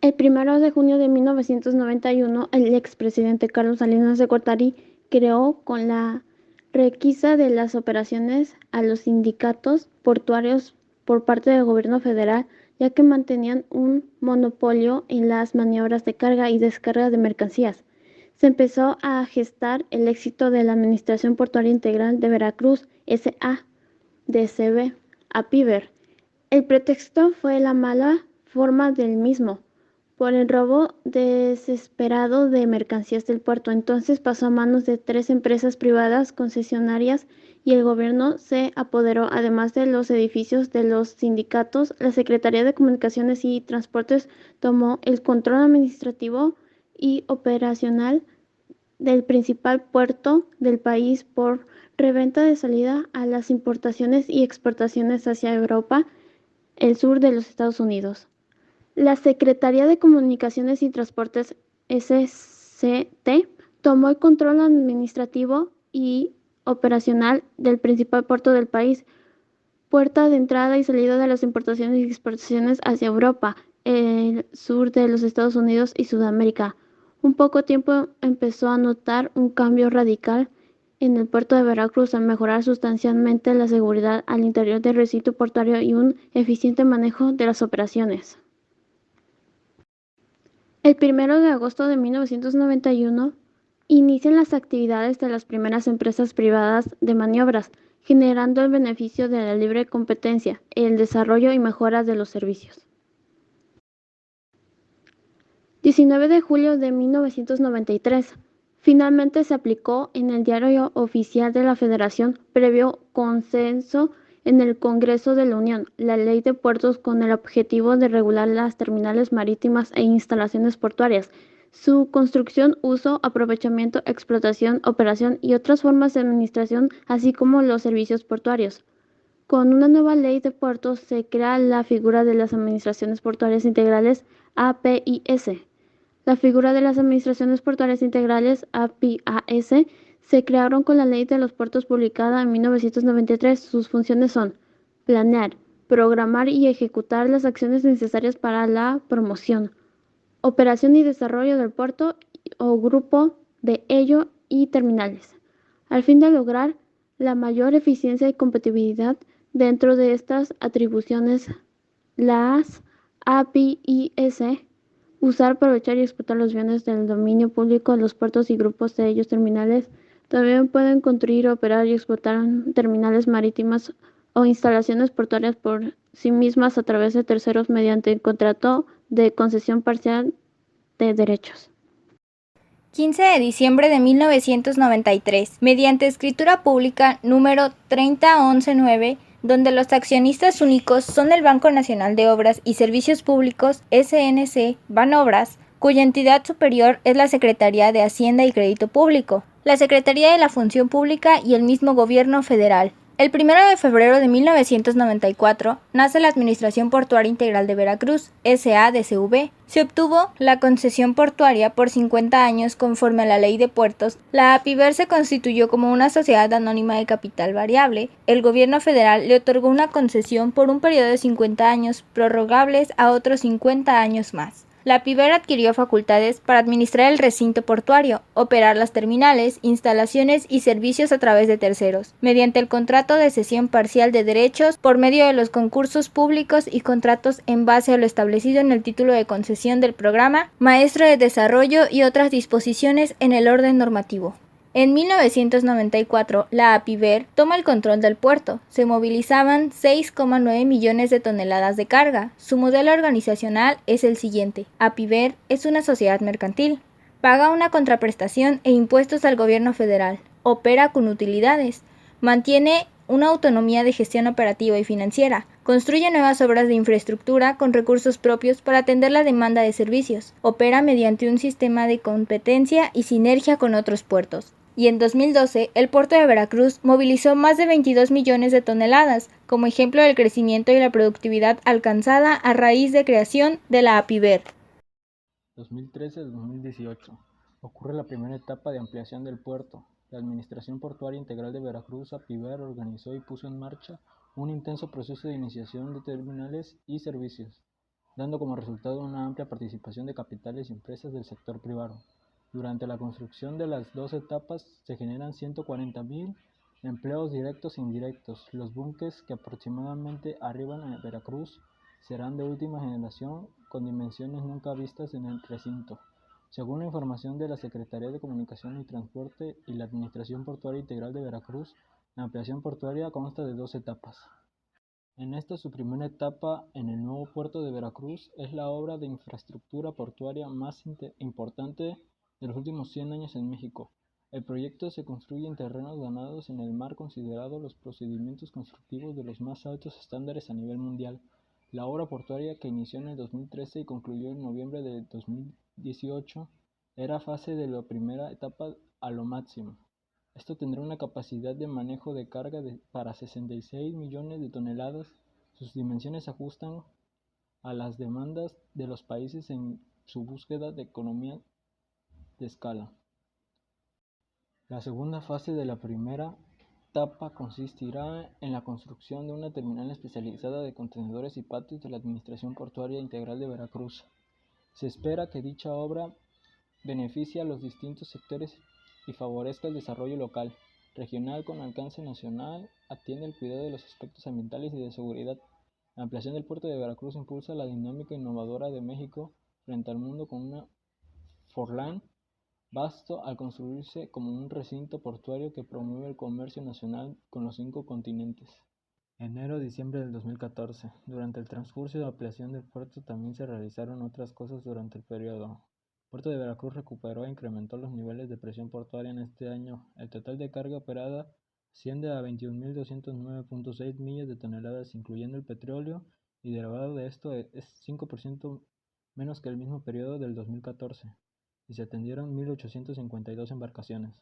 El 1 de junio de 1991, el expresidente Carlos Salinas de Gortari creó con la requisa de las operaciones a los sindicatos portuarios por parte del gobierno federal, ya que mantenían un monopolio en las maniobras de carga y descarga de mercancías. Se empezó a gestar el éxito de la Administración Portuaria Integral de Veracruz, S.A.D.C.B., APIVER. El pretexto fue la mala forma del mismo, por el robo desesperado de mercancías del puerto. Entonces pasó a manos de 3 empresas privadas concesionarias y el gobierno se apoderó, además de los edificios de los sindicatos. La Secretaría de Comunicaciones y Transportes tomó el control administrativo y operacional del principal puerto del país por reventa de salida a las importaciones y exportaciones hacia Europa, el sur de los Estados Unidos. La Secretaría de Comunicaciones y Transportes, SCT, tomó el control administrativo y operacional del principal puerto del país, puerta de entrada y salida de las importaciones y exportaciones hacia Europa, el sur de los Estados Unidos y Sudamérica. En poco tiempo empezó a notar un cambio radical en el puerto de Veracruz al mejorar sustancialmente la seguridad al interior del recinto portuario y un eficiente manejo de las operaciones. El 1 de agosto de 1991 inician las actividades de las primeras empresas privadas de maniobras, generando el beneficio de la libre competencia, el desarrollo y mejora de los servicios. 19 de julio de 1993. Finalmente se aplicó en el Diario Oficial de la Federación, previo consenso en el Congreso de la Unión, la Ley de Puertos con el objetivo de regular las terminales marítimas e instalaciones portuarias, su construcción, uso, aprovechamiento, explotación, operación y otras formas de administración, así como los servicios portuarios. Con una nueva ley de puertos se crea la figura de las administraciones portuarias integrales, APIS. La figura de las administraciones portuarias integrales, APIAS, se crearon con la Ley de los Puertos publicada en 1993. Sus funciones son planear, programar y ejecutar las acciones necesarias para la promoción, operación y desarrollo del puerto o grupo de ello y terminales, al fin de lograr la mayor eficiencia y competitividad. Dentro de estas atribuciones, las APIS usar, aprovechar y explotar los bienes del dominio público, los puertos y grupos de ellos terminales. También pueden construir, operar y explotar terminales marítimas o instalaciones portuarias por sí mismas a través de terceros mediante el contrato de concesión parcial de derechos. 15 de diciembre de 1993, mediante escritura pública número 30119, donde los accionistas únicos son el Banco Nacional de Obras y Servicios Públicos, SNC, Banobras, cuya entidad superior es la Secretaría de Hacienda y Crédito Público, la Secretaría de la Función Pública y el mismo Gobierno Federal. El 1 de febrero de 1994 nace la Administración Portuaria Integral de Veracruz, S.A.D.C.V. Se obtuvo la concesión portuaria por 50 años conforme a la Ley de Puertos. La APIVER se constituyó como una sociedad anónima de capital variable. El gobierno federal le otorgó una concesión por un periodo de 50 años, prorrogables a otros 50 años más. La APIVER adquirió facultades para administrar el recinto portuario, operar las terminales, instalaciones y servicios a través de terceros, mediante el contrato de cesión parcial de derechos por medio de los concursos públicos y contratos en base a lo establecido en el título de concesión del programa Maestro de Desarrollo y otras disposiciones en el orden normativo. En 1994, la APIVER toma el control del puerto. Se movilizaban 6,9 millones de toneladas de carga. Su modelo organizacional es el siguiente. APIVER es una sociedad mercantil. Paga una contraprestación e impuestos al gobierno federal. Opera con utilidades. Mantiene una autonomía de gestión operativa y financiera. Construye nuevas obras de infraestructura con recursos propios para atender la demanda de servicios. Opera mediante un sistema de competencia y sinergia con otros puertos. Y en 2012, el puerto de Veracruz movilizó más de 22 millones de toneladas, como ejemplo del crecimiento y la productividad alcanzada a raíz de creación de la APIVER. 2013-2018. Ocurre la primera etapa de ampliación del puerto. La Administración Portuaria Integral de Veracruz, APIVER, organizó y puso en marcha un intenso proceso de iniciación de terminales y servicios. dando como resultado una amplia participación de capitales y empresas del sector privado. Durante la construcción de las dos etapas se generan 140.000 empleos directos e indirectos. Los buques que aproximadamente arriban a Veracruz serán de última generación con dimensiones nunca vistas en el recinto. Según la información de la Secretaría de Comunicación y Transporte y la Administración Portuaria Integral de Veracruz, la ampliación portuaria consta de dos etapas. En esta su primera etapa en el nuevo puerto de Veracruz es la obra de infraestructura portuaria más importante de los últimos 100 años en México. El proyecto se construye en terrenos ganados en el mar considerado los procedimientos constructivos de los más altos estándares a nivel mundial. La obra portuaria, que inició en el 2013 y concluyó en noviembre de 2018, era fase de la primera etapa a lo máximo. Esto tendrá una capacidad de manejo de carga para 66 millones de toneladas. Sus dimensiones se ajustan a las demandas de los países en su búsqueda de economía de escala. La segunda fase de la primera etapa consistirá en la construcción de una terminal especializada de contenedores y patios de la Administración Portuaria Integral de Veracruz. Se espera que dicha obra beneficie a los distintos sectores y favorezca el desarrollo local, regional con alcance nacional, atiende el cuidado de los aspectos ambientales y de seguridad. La ampliación del puerto de Veracruz impulsa la dinámica innovadora de México frente al mundo con una forlán vasto al construirse como un recinto portuario que promueve el comercio nacional con los 5 continentes. Enero-diciembre del 2014. Durante el transcurso de ampliación del puerto también se realizaron otras cosas durante el periodo. El puerto de Veracruz recuperó e incrementó los niveles de presión portuaria en este año. El total de carga operada asciende a 21.209.6 millas de toneladas, incluyendo el petróleo, y derivado de esto es 5% menos que el mismo periodo del 2014, y se atendieron 1.852 embarcaciones.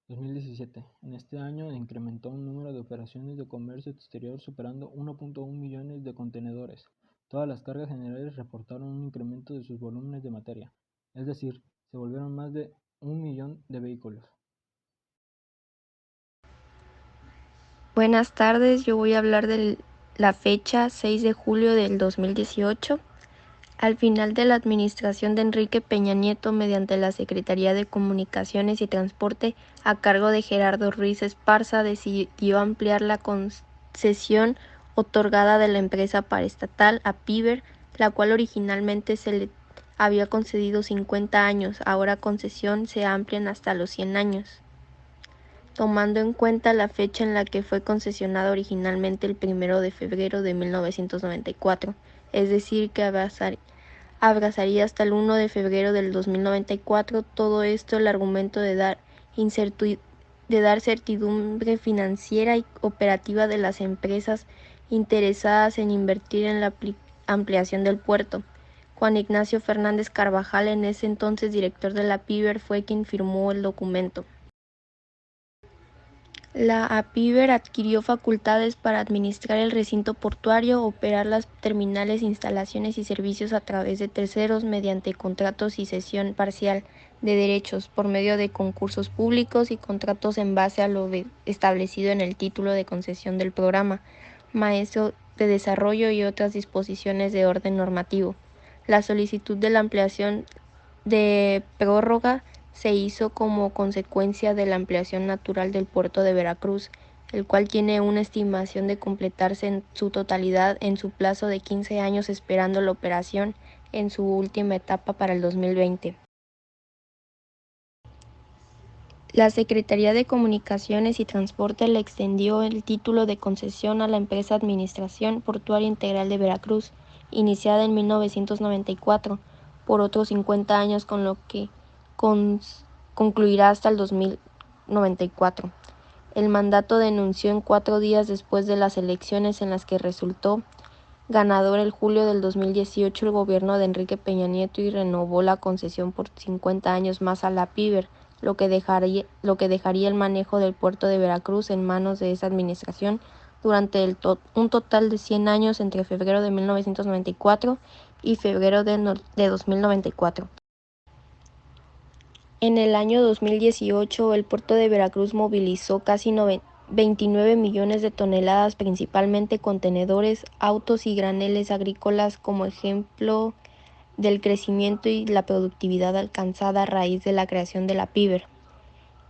2017. En este año incrementó un número de operaciones de comercio exterior superando 1.1 millones de contenedores. Todas las cargas generales reportaron un incremento de sus volúmenes de materia, es decir, se volvieron más de 1 millón de vehículos. Buenas tardes, yo voy a hablar de la fecha 6 de julio del 2018. Al final de la administración de Enrique Peña Nieto, mediante la Secretaría de Comunicaciones y Transporte, a cargo de Gerardo Ruiz Esparza, decidió ampliar la concesión otorgada de la empresa paraestatal a Piver, la cual originalmente se le había concedido 50 años, ahora concesión se amplian hasta los 100 años. Tomando en cuenta la fecha en la que fue concesionada originalmente, el 1 de febrero de 1994, es decir, que abrazaría hasta el 1 de febrero del 2094. Todo esto el argumento de dar certidumbre financiera y operativa de las empresas interesadas en invertir en la ampliación del puerto. Juan Ignacio Fernández Carvajal, en ese entonces director de la Piver, fue quien firmó el documento. La APIVER adquirió facultades para administrar el recinto portuario, operar las terminales, instalaciones y servicios a través de terceros mediante contratos y cesión parcial de derechos por medio de concursos públicos y contratos en base a lo establecido en el título de concesión del programa maestro de desarrollo y otras disposiciones de orden normativo. La solicitud de la ampliación de prórroga se hizo como consecuencia de la ampliación natural del puerto de Veracruz, el cual tiene una estimación de completarse en su totalidad en su plazo de 15 años, esperando la operación en su última etapa para el 2020. La Secretaría de Comunicaciones y Transporte le extendió el título de concesión a la empresa Administración Portuaria Integral de Veracruz, iniciada en 1994, por otros 50 años, con lo que concluirá hasta el 2094. El mandato denunció en 4 días después de las elecciones en las que resultó ganador el julio del 2018 el gobierno de Enrique Peña Nieto y renovó la concesión por 50 años más a la Piver, lo que dejaría el manejo del puerto de Veracruz en manos de esa administración durante un total de 100 años entre febrero de 1994 y febrero de 2094. En el año 2018, el puerto de Veracruz movilizó casi 29 millones de toneladas, principalmente contenedores, autos y graneles agrícolas, como ejemplo del crecimiento y la productividad alcanzada a raíz de la creación de la PIBER.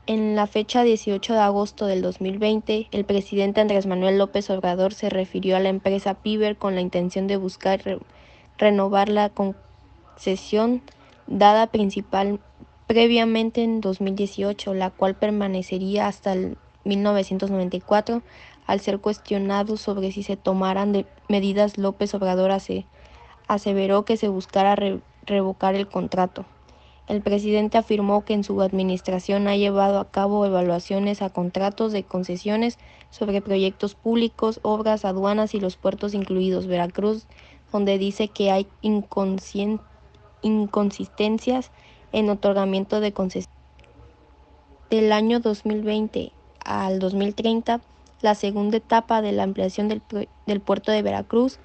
En la fecha 18 de agosto del 2020, el presidente Andrés Manuel López Obrador se refirió a la empresa PIBER con la intención de buscar renovar la concesión dada previamente en 2018, la cual permanecería hasta el 1994. Al ser cuestionado sobre si se tomaran medidas, López Obrador aseveró que se buscara revocar el contrato. El presidente afirmó que en su administración ha llevado a cabo evaluaciones a contratos de concesiones sobre proyectos públicos, obras, aduanas y los puertos incluidos Veracruz, donde dice que hay inconsistencias en otorgamiento de concesiones. Del año 2020 al 2030, la segunda etapa de la ampliación del puerto de Veracruz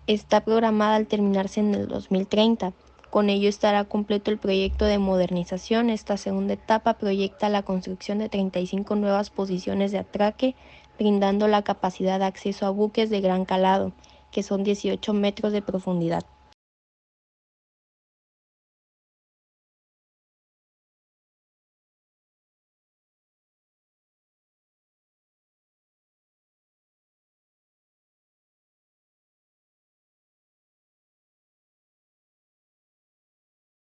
está programada al terminarse en el 2030. Con ello estará completo el proyecto de modernización. Esta segunda etapa proyecta la construcción de 35 nuevas posiciones de atraque, brindando la capacidad de acceso a buques de gran calado, que son 18 metros de profundidad.